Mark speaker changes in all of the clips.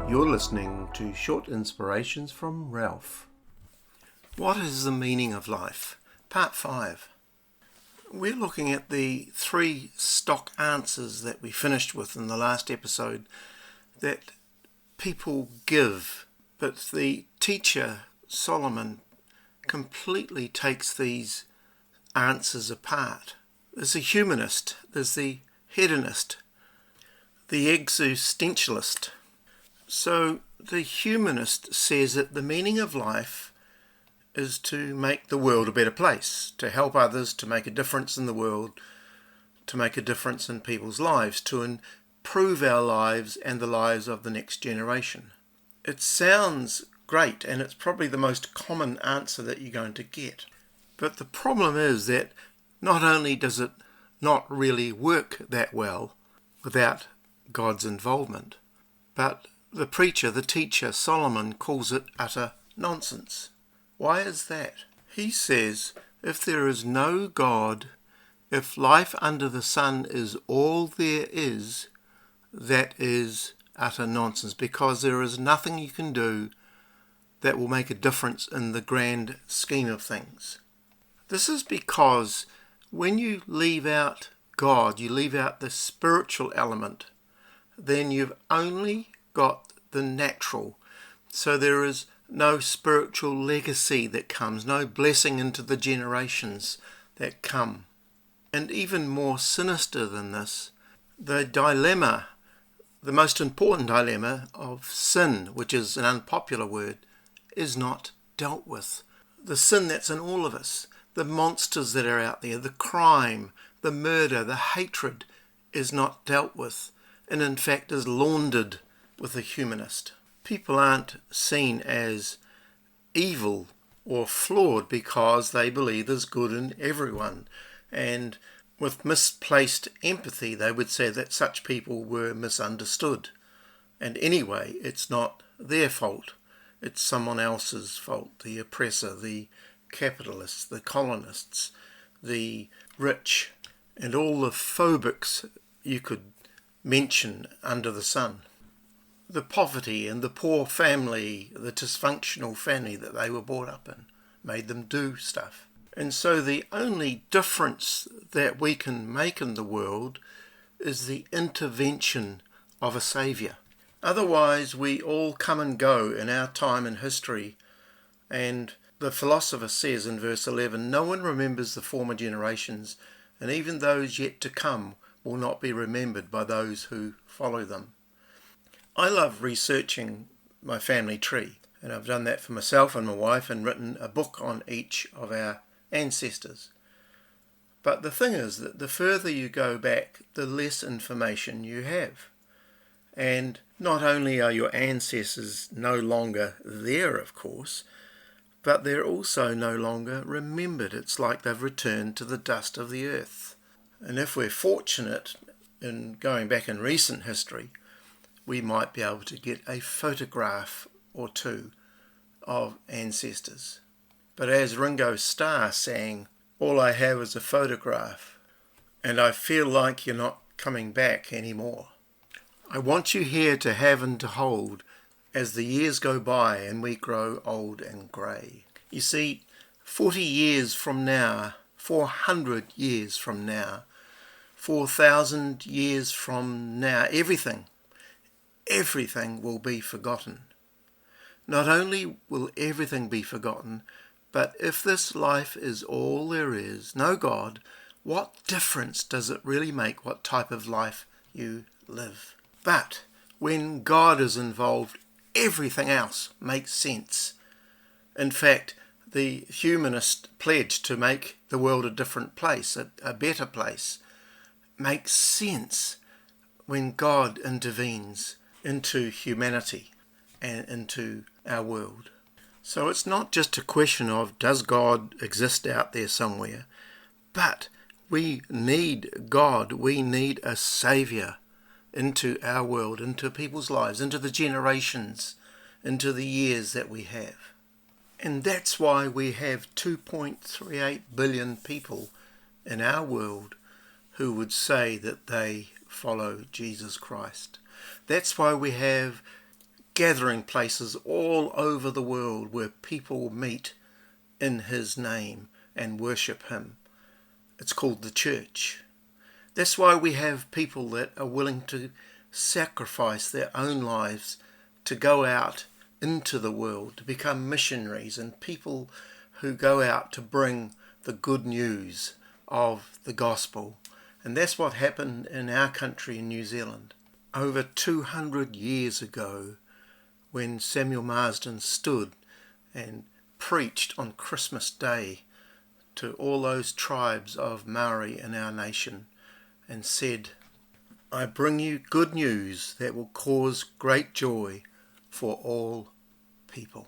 Speaker 1: You're listening to Short Inspirations from Ralph. What is the meaning of life? Part 5. We're looking at the 3 stock answers that we finished with in the last episode that people give, but the teacher, Solomon, completely takes these answers apart. There's the humanist, there's the hedonist, the existentialist. So the humanist says that the meaning of life is to make the world a better place, to help others, to make a difference in the world, to make a difference in people's lives, to improve our lives and the lives of the next generation. It sounds great, and it's probably the most common answer that you're going to get. But the problem is that not only does it not really work that well without God's involvement, but the preacher, the teacher, Solomon, calls it utter nonsense. Why is that? He says, if there is no God, if life under the sun is all there is, that is utter nonsense, because there is nothing you can do that will make a difference in the grand scheme of things. This is because when you leave out God, you leave out the spiritual element, then you've only got the natural. So there is no spiritual legacy that comes, no blessing into the generations that come. And even more sinister than this, the dilemma, the most important dilemma of sin, which is an unpopular word, is not dealt with. The sin that's in all of us, the monsters that are out there, the crime, the murder, the hatred is not dealt with, and in fact is laundered with a humanist. People aren't seen as evil or flawed because they believe there's good in everyone. And with misplaced empathy, they would say that such people were misunderstood. And anyway, it's not their fault. It's someone else's fault. The oppressor, the capitalists, the colonists, the rich, and all the phobics you could mention under the sun. The poverty and the poor family, the dysfunctional family that they were brought up in, made them do stuff. And so the only difference that we can make in the world is the intervention of a saviour. Otherwise, we all come and go in our time in history. And the philosopher says in verse 11, no one remembers the former generations, and even those yet to come will not be remembered by those who follow them. I love researching my family tree, and I've done that for myself and my wife and written a book on each of our ancestors. But the thing is that the further you go back, the less information you have. And not only are your ancestors no longer there, of course, but they're also no longer remembered. It's like they've returned to the dust of the earth. And if we're fortunate in going back in recent history, we might be able to get a photograph or two of ancestors. But as Ringo Starr sang, all I have is a photograph, and I feel like you're not coming back anymore. I want you here to have and to hold as the years go by and we grow old and grey. You see, 40 years from now, 400 years from now, 4,000 years from now, everything will be forgotten. Not only will everything be forgotten, but if this life is all there is, no God, what difference does it really make what type of life you live? But when God is involved, everything else makes sense. In fact, the humanist pledge to make the world a different place, a better place, makes sense when God intervenes into humanity and into our world. So it's not just a question of does God exist out there somewhere, but we need God, we need a saviour into our world, into people's lives, into the generations, into the years that we have. And that's why we have 2.38 billion people in our world who would say that they follow Jesus Christ. That's why we have gathering places all over the world where people meet in his name and worship him. It's called the church. That's why we have people that are willing to sacrifice their own lives to go out into the world, to become missionaries and people who go out to bring the good news of the gospel. And that's what happened in our country in New Zealand. Over 200 years ago, when Samuel Marsden stood and preached on Christmas Day to all those tribes of Maori in our nation and said, "I bring you good news that will cause great joy for all people."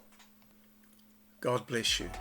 Speaker 1: God bless you.